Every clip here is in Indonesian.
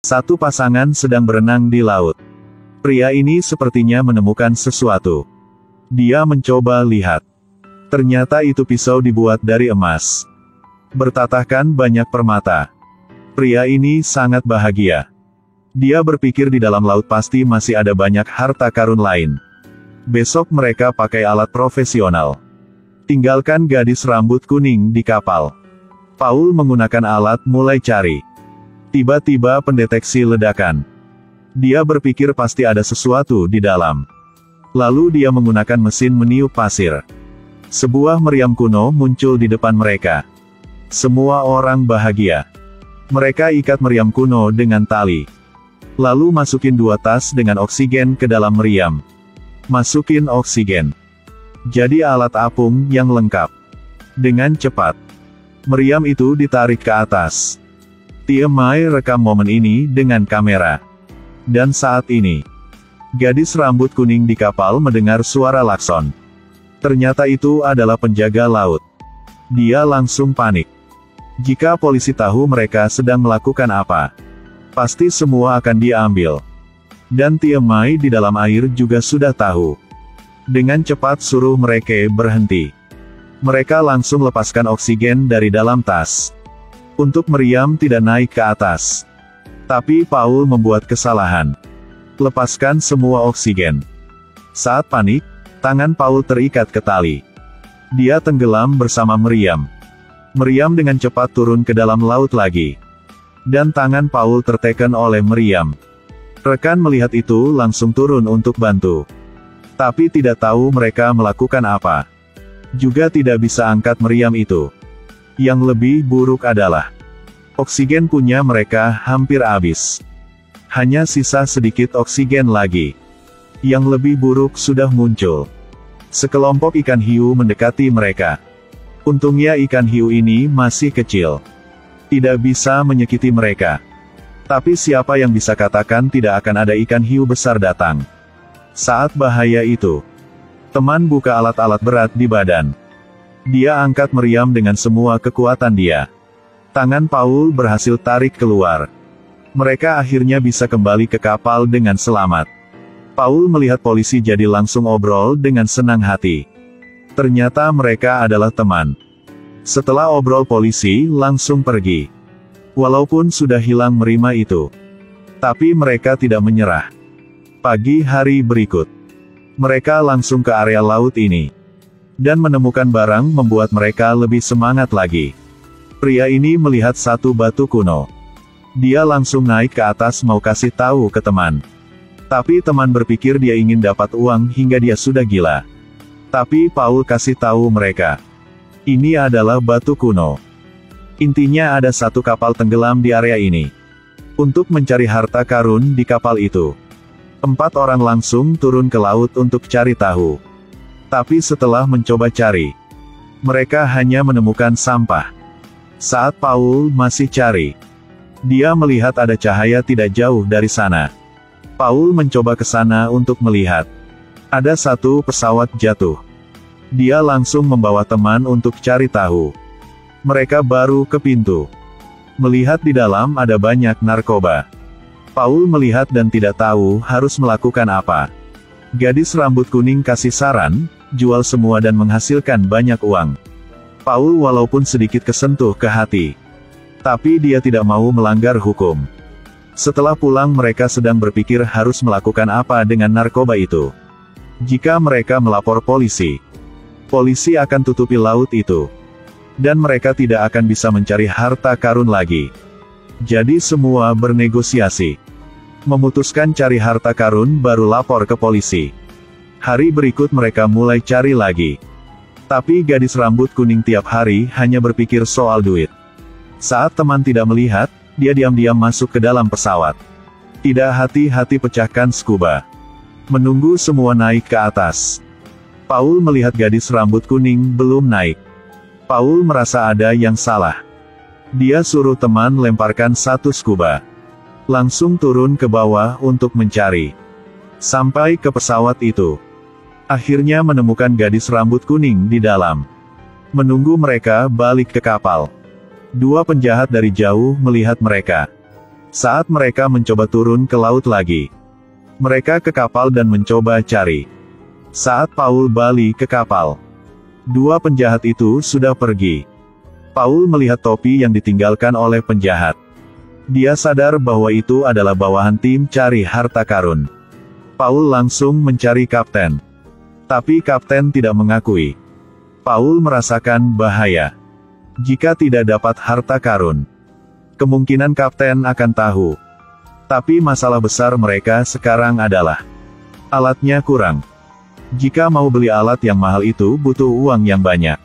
Satu pasangan sedang berenang di laut. Pria ini sepertinya menemukan sesuatu. Dia mencoba lihat. Ternyata itu pisau dibuat dari emas. Bertatahkan banyak permata. Pria ini sangat bahagia. Dia berpikir di dalam laut pasti masih ada banyak harta karun lain. Besok mereka pakai alat profesional. Tinggalkan gadis rambut kuning di kapal. Paul menggunakan alat mulai cari. Tiba-tiba pendeteksi ledakan. Dia berpikir pasti ada sesuatu di dalam. Lalu dia menggunakan mesin meniup pasir. Sebuah meriam kuno muncul di depan mereka. Semua orang bahagia. Mereka ikat meriam kuno dengan tali. Lalu masukin 2 tas dengan oksigen ke dalam meriam. Masukin oksigen. Jadi alat apung yang lengkap. Dengan cepat, meriam itu ditarik ke atas. Tia Mai rekam momen ini dengan kamera. Dan saat ini, gadis rambut kuning di kapal mendengar suara klakson. Ternyata itu adalah penjaga laut. Dia langsung panik. Jika polisi tahu mereka sedang melakukan apa, pasti semua akan diambil. Dan Tia Mai di dalam air juga sudah tahu. Dengan cepat suruh mereka berhenti. Mereka langsung lepaskan oksigen dari dalam tas. Untuk meriam tidak naik ke atas. Tapi Paul membuat kesalahan. Lepaskan semua oksigen. Saat panik, tangan Paul terikat ke tali. Dia tenggelam bersama meriam. Meriam dengan cepat turun ke dalam laut lagi. Dan tangan Paul tertekan oleh meriam. Rekan melihat itu langsung turun untuk bantu. Tapi tidak tahu mereka melakukan apa. Juga tidak bisa angkat meriam itu. Yang lebih buruk adalah, oksigen punya mereka hampir habis. Hanya sisa sedikit oksigen lagi. Yang lebih buruk sudah muncul. Sekelompok ikan hiu mendekati mereka. Untungnya ikan hiu ini masih kecil. Tidak bisa menyakiti mereka. Tapi siapa yang bisa katakan tidak akan ada ikan hiu besar datang? Saat bahaya itu, teman buka alat-alat berat di badan. Dia angkat meriam dengan semua kekuatan dia. Tangan Paul berhasil tarik keluar. Mereka akhirnya bisa kembali ke kapal dengan selamat. Paul melihat polisi jadi langsung obrol dengan senang hati. Ternyata mereka adalah teman. Setelah obrol polisi langsung pergi. Walaupun sudah hilang merima itu. Tapi mereka tidak menyerah. Pagi hari berikut, mereka langsung ke area laut ini. Dan menemukan barang membuat mereka lebih semangat lagi. Pria ini melihat satu batu kuno. Dia langsung naik ke atas mau kasih tahu ke teman. Tapi teman berpikir dia ingin dapat uang hingga dia sudah gila. Tapi Paul kasih tahu mereka. Ini adalah batu kuno. Intinya ada satu kapal tenggelam di area ini. Untuk mencari harta karun di kapal itu. 4 orang langsung turun ke laut untuk cari tahu. Tapi setelah mencoba cari, mereka hanya menemukan sampah. Saat Paul masih cari, dia melihat ada cahaya tidak jauh dari sana. Paul mencoba ke sana untuk melihat. Ada satu pesawat jatuh. Dia langsung membawa teman untuk cari tahu. Mereka baru ke pintu. Melihat di dalam ada banyak narkoba. Paul melihat dan tidak tahu harus melakukan apa. Gadis rambut kuning kasih saran, jual semua dan menghasilkan banyak uang. Paul walaupun sedikit kesentuh ke hati. Tapi dia tidak mau melanggar hukum. Setelah pulang mereka sedang berpikir harus melakukan apa dengan narkoba itu. Jika mereka melapor polisi, polisi akan tutupi laut itu. Dan mereka tidak akan bisa mencari harta karun lagi. Jadi semua bernegosiasi. Memutuskan cari harta karun baru lapor ke polisi. Hari berikut mereka mulai cari lagi. Tapi gadis rambut kuning tiap hari hanya berpikir soal duit. Saat teman tidak melihat, dia diam-diam masuk ke dalam pesawat. Tidak hati-hati pecahkan scuba. Menunggu semua naik ke atas. Paul melihat gadis rambut kuning belum naik. Paul merasa ada yang salah. Dia suruh teman lemparkan satu scuba. Langsung turun ke bawah untuk mencari. Sampai ke pesawat itu. Akhirnya menemukan gadis rambut kuning di dalam. Menunggu mereka balik ke kapal. 2 penjahat dari jauh melihat mereka. Saat mereka mencoba turun ke laut lagi, mereka ke kapal dan mencoba cari. Saat Paul balik ke kapal, dua penjahat itu sudah pergi. Paul melihat topi yang ditinggalkan oleh penjahat. Dia sadar bahwa itu adalah bawahan tim cari harta karun. Paul langsung mencari kapten. Tapi kapten tidak mengakui. Paul merasakan bahaya. Jika tidak dapat harta karun, kemungkinan kapten akan tahu. Tapi masalah besar mereka sekarang adalah alatnya kurang. Jika mau beli alat yang mahal itu butuh uang yang banyak.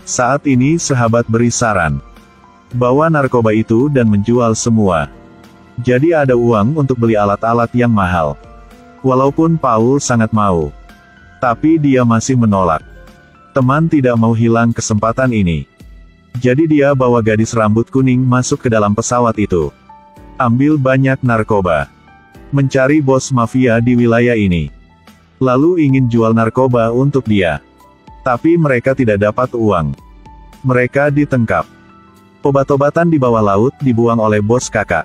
Saat ini sahabat beri saran. Bawa narkoba itu dan menjual semua. Jadi ada uang untuk beli alat-alat yang mahal. Walaupun Paul sangat mau, tapi dia masih menolak. Teman tidak mau hilang kesempatan ini. Jadi dia bawa gadis rambut kuning masuk ke dalam pesawat itu. Ambil banyak narkoba. Mencari bos mafia di wilayah ini. Lalu ingin jual narkoba untuk dia. Tapi mereka tidak dapat uang. Mereka ditangkap. Obat-obatan di bawah laut dibuang oleh bos kakak.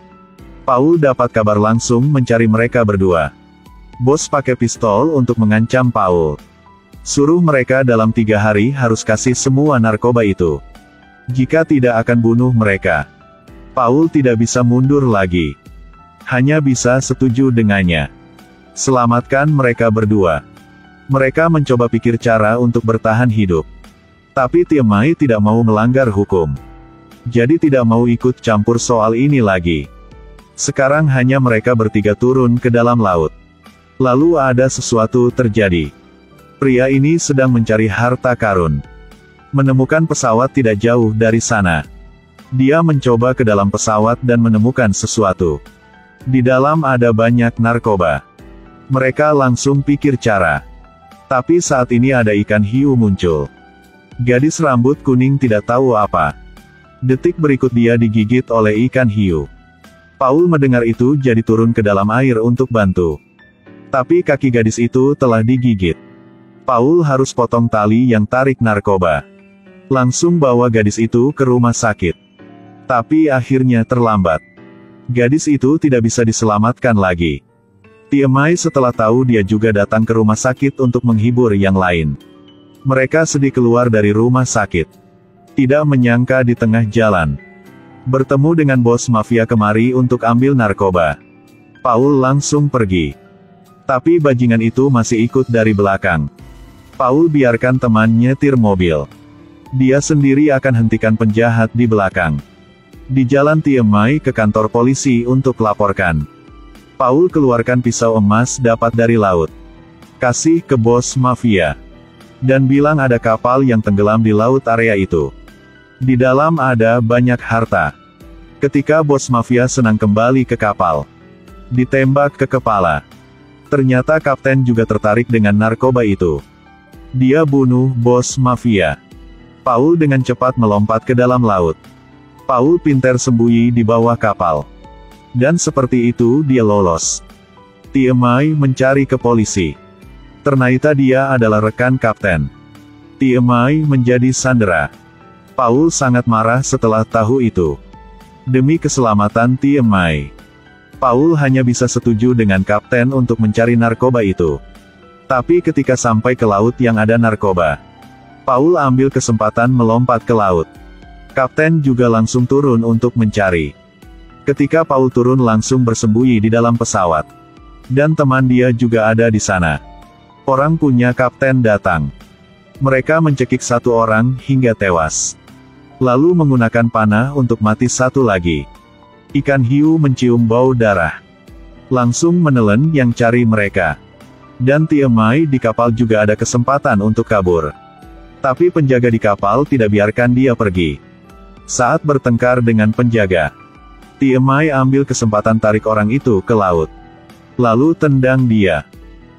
Paul dapat kabar langsung mencari mereka berdua. Bos pakai pistol untuk mengancam Paul. Suruh mereka dalam 3 hari harus kasih semua narkoba itu. Jika tidak akan bunuh mereka. Paul tidak bisa mundur lagi. Hanya bisa setuju dengannya. Selamatkan mereka berdua. Mereka mencoba pikir cara untuk bertahan hidup. Tapi Tiemai tidak mau melanggar hukum. Jadi tidak mau ikut campur soal ini lagi. Sekarang hanya mereka bertiga turun ke dalam laut. Lalu ada sesuatu terjadi. Pria ini sedang mencari harta karun. Menemukan pesawat tidak jauh dari sana. Dia mencoba ke dalam pesawat dan menemukan sesuatu. Di dalam ada banyak narkoba. Mereka langsung pikir cara. Tapi saat ini ada ikan hiu muncul. Gadis rambut kuning tidak tahu apa. Detik berikut dia digigit oleh ikan hiu. Paul mendengar itu jadi turun ke dalam air untuk bantu. Tapi kaki gadis itu telah digigit. Paul harus potong tali yang tarik narkoba. Langsung bawa gadis itu ke rumah sakit. Tapi akhirnya terlambat. Gadis itu tidak bisa diselamatkan lagi. Tiemai setelah tahu dia juga datang ke rumah sakit untuk menghibur yang lain. Mereka sedih keluar dari rumah sakit. Tidak menyangka di tengah jalan. Bertemu dengan bos mafia kemari untuk ambil narkoba. Paul langsung pergi. Tapi bajingan itu masih ikut dari belakang. Paul biarkan teman nyetir mobil. Dia sendiri akan hentikan penjahat di belakang. Di jalan Tiemai ke kantor polisi untuk laporkan. Paul keluarkan pisau emas dapat dari laut. Kasih ke bos mafia. Dan bilang ada kapal yang tenggelam di laut area itu. Di dalam ada banyak harta. Ketika bos mafia senang kembali ke kapal. Ditembak ke kepala. Ternyata kapten juga tertarik dengan narkoba itu. Dia bunuh bos mafia. Paul dengan cepat melompat ke dalam laut. Paul pintar sembunyi di bawah kapal. Dan seperti itu dia lolos. Tiemai mencari ke polisi. Ternyata dia adalah rekan kapten. Tiemai menjadi sandera. Paul sangat marah setelah tahu itu. Demi keselamatan Tiemai, Paul hanya bisa setuju dengan kapten untuk mencari narkoba itu. Tapi ketika sampai ke laut yang ada narkoba, Paul ambil kesempatan melompat ke laut. Kapten juga langsung turun untuk mencari. Ketika Paul turun langsung bersembunyi di dalam pesawat. Dan teman dia juga ada di sana. Orang punya kapten datang. Mereka mencekik satu orang hingga tewas. Lalu menggunakan panah untuk mati satu lagi. Ikan hiu mencium bau darah. Langsung menelan yang cari mereka. Dan Tiemai di kapal juga ada kesempatan untuk kabur. Tapi penjaga di kapal tidak biarkan dia pergi. Saat bertengkar dengan penjaga, Tiemai ambil kesempatan tarik orang itu ke laut. Lalu tendang dia.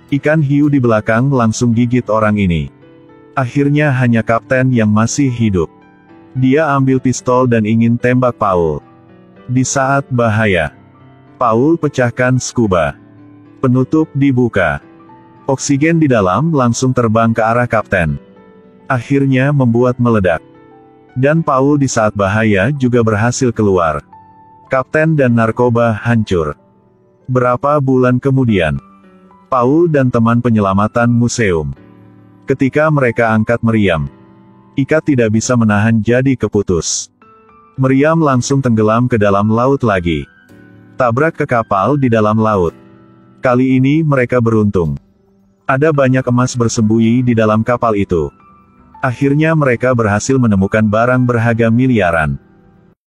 Ikan hiu di belakang langsung gigit orang ini. Akhirnya hanya kapten yang masih hidup. Dia ambil pistol dan ingin tembak Paul. Di saat bahaya, Paul pecahkan scuba. Penutup dibuka. Oksigen di dalam langsung terbang ke arah kapten. Akhirnya membuat meledak. Dan Paul di saat bahaya juga berhasil keluar. Kapten dan narkoba hancur. Berapa bulan kemudian, Paul dan teman penyelamatan museum. Ketika mereka angkat meriam, ikat tidak bisa menahan jadi keputus. Meriam langsung tenggelam ke dalam laut lagi. Tabrak ke kapal di dalam laut. Kali ini mereka beruntung. Ada banyak emas bersembunyi di dalam kapal itu. Akhirnya mereka berhasil menemukan barang berharga miliaran.